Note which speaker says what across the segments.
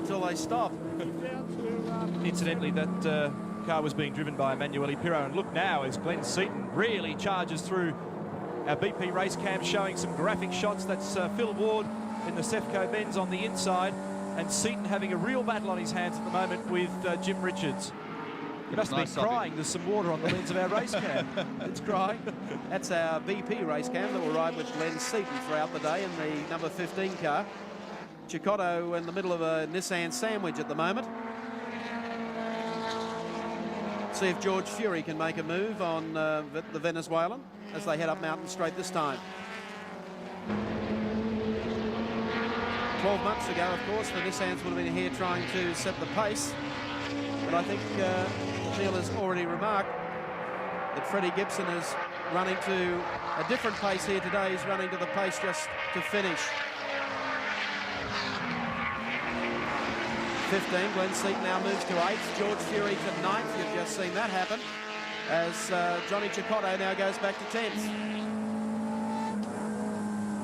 Speaker 1: until they stop.
Speaker 2: Incidentally, that car was being driven by Emanuele Pirro, and look now as Glenn Seton really charges through. Our BP Racecam showing some graphic shots. That's Phil Ward in the Sefco Benz on the inside, and Seton having a real battle on his hands at the moment with Jim Richards. He must have been crying. There's some water on the lens of our Racecam.
Speaker 1: It's crying. That's our BP Racecam that will ride with Glenn Seton throughout the day in the number 15 car. Chicotto in the middle of a Nissan sandwich at the moment. See if George Fury can make a move on the Venezuelan as they head up Mountain Straight this time. 12 months ago, of course, the Nissans would have been here trying to set the pace. But I think Neil has already remarked that Freddie Gibson is running to a different pace here today. He's running to the pace just to finish. 15, Glenn Seton now moves to 8th. George Fury to 9th. You've just seen that happen as Johnny Chicotto now goes back to 10th.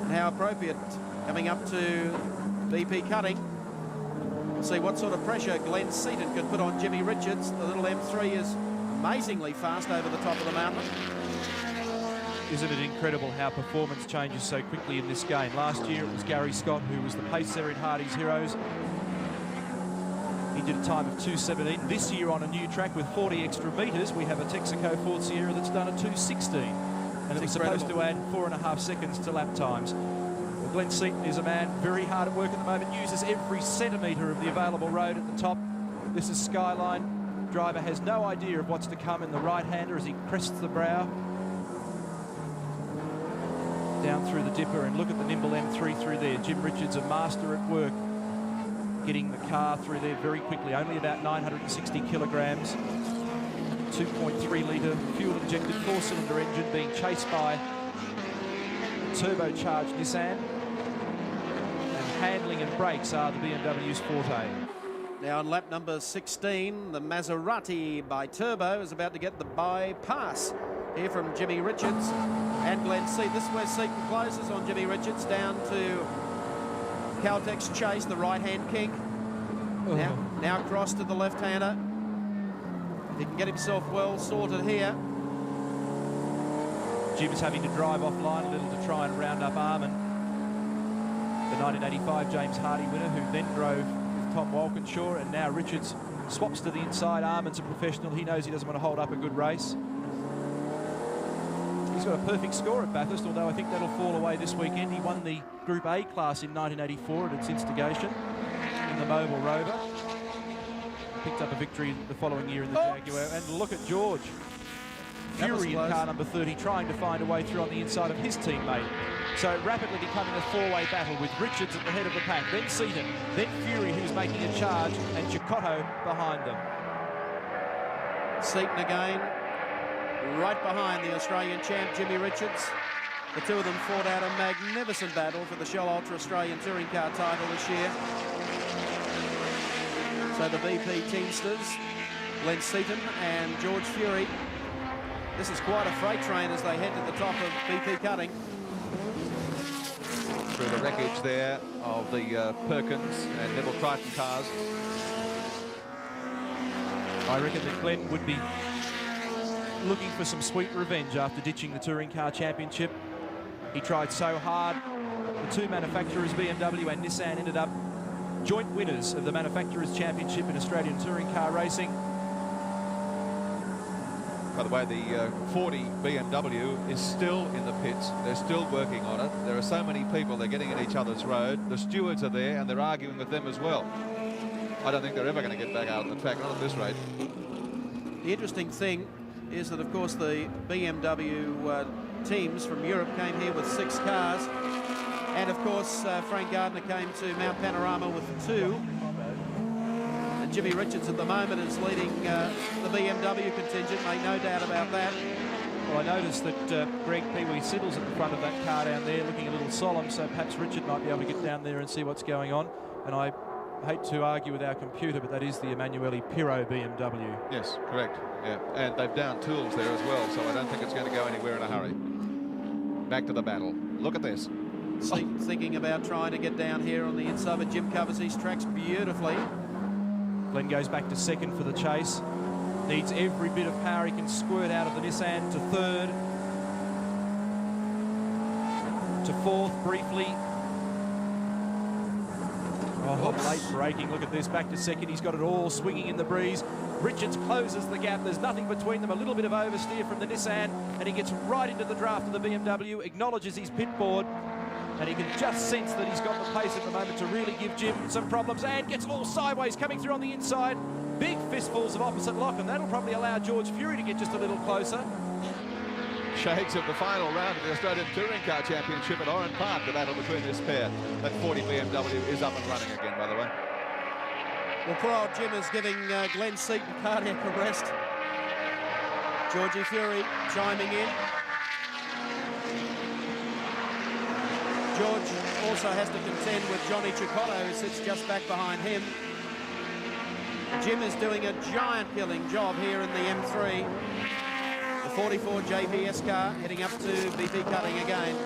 Speaker 1: And how appropriate coming up to BP Cutting. See what sort of pressure Glenn Seton could put on Jimmy Richards. The little M3 is amazingly fast over the top of the mountain.
Speaker 2: Isn't it incredible how performance changes so quickly in this game? Last year it was Gary Scott who was the pacer in Hardie's Heroes. He did a time of 2:17. This year on a new track with 40 extra metres, we have a Texaco Ford Sierra that's done a 2:16. And it was supposed to add 4.5 seconds to lap times. Well, Glenn Seton is a man very hard at work at the moment, uses every centimetre of the available road at the top. This is Skyline. Driver has no idea of what's to come in the right-hander as he crests the brow. Down through the dipper, and look at the nimble M3 through there. Jim Richards, a master at work, getting the car through there very quickly. Only about 960 kilograms. 2.3 litre fuel-injected 4-cylinder engine being chased by a turbocharged Nissan. And handling and brakes are the BMW's forte.
Speaker 1: Now on lap number 16, the Maserati by Turbo is about to get the bypass here from Jimmy Richards and Glenn Seton. This is where Seton closes on Jimmy Richards down to Caltech's Chase, the right-hand king. Now cross to the left-hander. He can get himself well sorted here.
Speaker 2: Jim's having to drive offline a little to try and round up Armin, the 1985 James Hardie winner, who then drove with Tom Walkinshaw, and now Richards swaps to the inside. Armin's a professional. He knows he doesn't want to hold up a good race. He's got a perfect score at Bathurst, although I think that'll fall away this weekend. He won the Group A class in 1984 at its instigation in the Mobile Rover. Picked up a victory the following year in the Jaguar. And look at George Fury in car number 30 trying to find a way through on the inside of his teammate. So rapidly becoming a four-way battle with Richards at the head of the pack, then Seton, then Fury, who's making a charge, and Chicotto behind them.
Speaker 1: Seton again, right behind the Australian champ, Jimmy Richards. The two of them fought out a magnificent battle for the Shell Ultra Australian Touring Car title this year. So the BP Teamsters, Glenn Seton and George Fury. This is quite a freight train as they head to the top of BP Cutting.
Speaker 3: Through the wreckage there of the Perkins and Neville Crichton cars.
Speaker 2: I reckon that Glenn would be looking for some sweet revenge after ditching the Touring Car Championship. He tried so hard. The two manufacturers, BMW and Nissan, ended up joint winners of the Manufacturers' Championship in Australian Touring Car Racing.
Speaker 3: By the way, the 40 BMW is still in the pits. They're still working on it. There are so many people, they're getting in each other's road. The stewards are there and they're arguing with them as well. I don't think they're ever going to get back out on the track, not at this rate.
Speaker 1: The interesting thing is that, of course, the BMW teams from Europe came here with 6 cars. And, of course, Frank Gardner came to Mount Panorama with 2. And Jimmy Richards at the moment is leading the BMW contingent, make no doubt about that.
Speaker 2: Well, I noticed that Greg Pee-wee Siddle's at the front of that car down there looking a little solemn, so perhaps Richard might be able to get down there and see what's going on. And I hate to argue with our computer, but that is the Emanuele Pirro BMW.
Speaker 3: Yes, correct. Yeah, and they've downed tools there as well, so I don't think it's going to go anywhere in a hurry. Back to the battle. Look at this.
Speaker 1: Seton thinking about trying to get down here on the inside, but Jim covers these tracks beautifully.
Speaker 2: Glenn goes back to second for the chase. Needs every bit of power he can squirt out of the Nissan to third. To fourth, briefly. Oh, late braking. Look at this. Back to second. He's got it all swinging in the breeze. Richards closes the gap. There's nothing between them. A little bit of oversteer from the Nissan, and he gets right into the draft of the BMW, acknowledges his pit board, and he can just sense that he's got the pace at the moment to really give Jim some problems, and gets all sideways coming through on the inside. Big fistfuls of opposite lock, and that'll probably allow George Fury to get just a little closer.
Speaker 3: Shades of the final round of the Australian Touring Car Championship at Oran Park, the battle between this pair. That 40 BMW is up and running again, by the way.
Speaker 1: Well, poor old Jim is giving Glenn Seton cardiac arrest. Georgie Fury chiming in. George also has to contend with Johnny Cicotto, who sits just back behind him. Jim is doing a giant killing job here in the M3. The 44 JPS car heading up to BP cutting again.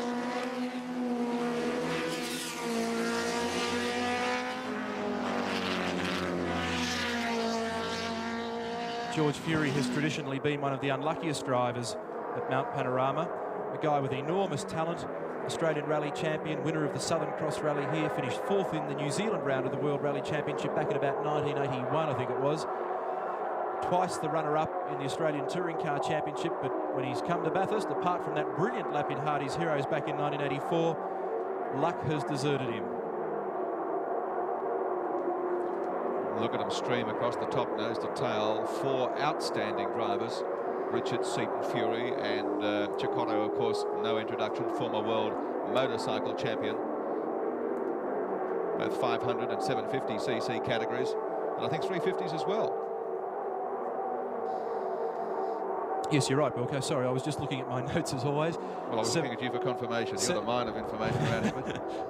Speaker 2: George Fury has traditionally been one of the unluckiest drivers at Mount Panorama. A guy with enormous talent, Australian Rally champion, winner of the Southern Cross Rally here, finished fourth in the New Zealand round of the World Rally Championship back in about 1981, I think it was. Twice the runner-up in the Australian Touring Car Championship, but when he's come to Bathurst, apart from that brilliant lap in Hardie's Heroes back in 1984, luck has deserted him.
Speaker 3: Look at them stream across the top nose to tail. Four outstanding drivers. Richards, Seton, Fury, and Cicotto, of course, no introduction, former world motorcycle champion. Both 500 and 750cc categories, and I think 350s as well.
Speaker 2: Yes, you're right, Wilco. Sorry, I was just looking at my notes as always.
Speaker 3: Well, I was looking at you for confirmation. You're the mine of information around here.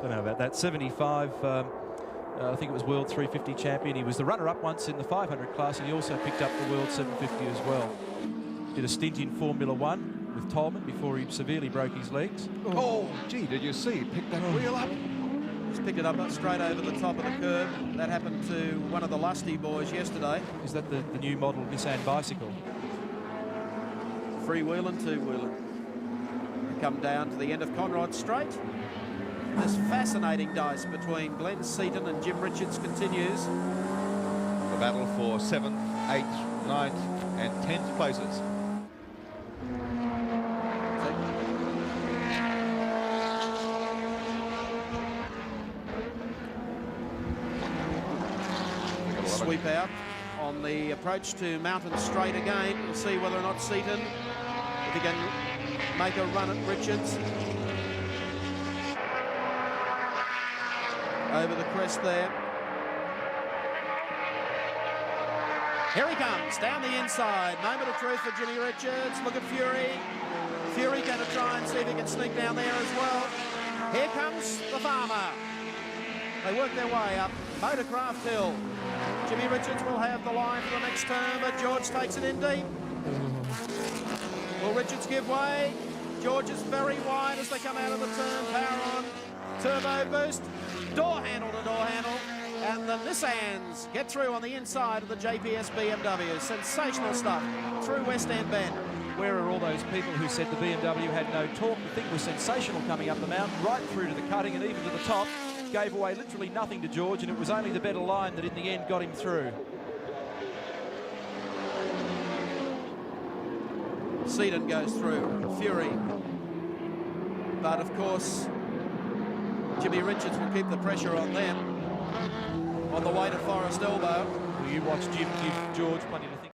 Speaker 2: Don't know about that. 75, I think it was World 350 champion. He was the runner-up once in the 500 class, and he also picked up the World 750 as well. Did a stint in Formula One with Tolman before he severely broke his legs.
Speaker 3: Oh, gee, did you see? He picked that wheel up.
Speaker 1: Just picked it up straight over the top of the curb. That happened to one of the Lusty boys yesterday.
Speaker 2: Is that the new model Nissan bicycle?
Speaker 1: Three-wheeling, two-wheeling. Come down to the end of Conrod Straight. This fascinating dice between Glenn Seton and Jim Richards continues.
Speaker 3: The battle for 7th, 8th, 9th and 10th places.
Speaker 1: Sweep out on the approach to Mountain Straight again. We'll see whether or not Seton, if he can make a run at Richards. Over the crest there. Here he comes, down the inside. Moment of truth for Jimmy Richards. Look at Fury. Fury going to try and see if he can sneak down there as well. Here comes the farmer. They work their way up Motorcraft Hill. Jimmy Richards will have the line for the next turn, but George takes it in deep. Will Richards give way? George is very wide as they come out of the turn. Power on. Turbo boost. Door handle to door handle. And the Nissans get through on the inside of the JPS BMW. Sensational stuff through West End Bend.
Speaker 2: Where are all those people who said the BMW had no torque? The thing was sensational coming up the mountain, right through to the cutting and even to the top. Gave away literally nothing to George, and it was only the better line that in the end got him through.
Speaker 1: Seton goes through. Fury. But of course, Jimmy Richards will keep the pressure on them on the way to Forest Elbow.
Speaker 2: Well, you watch Jim give George plenty to think.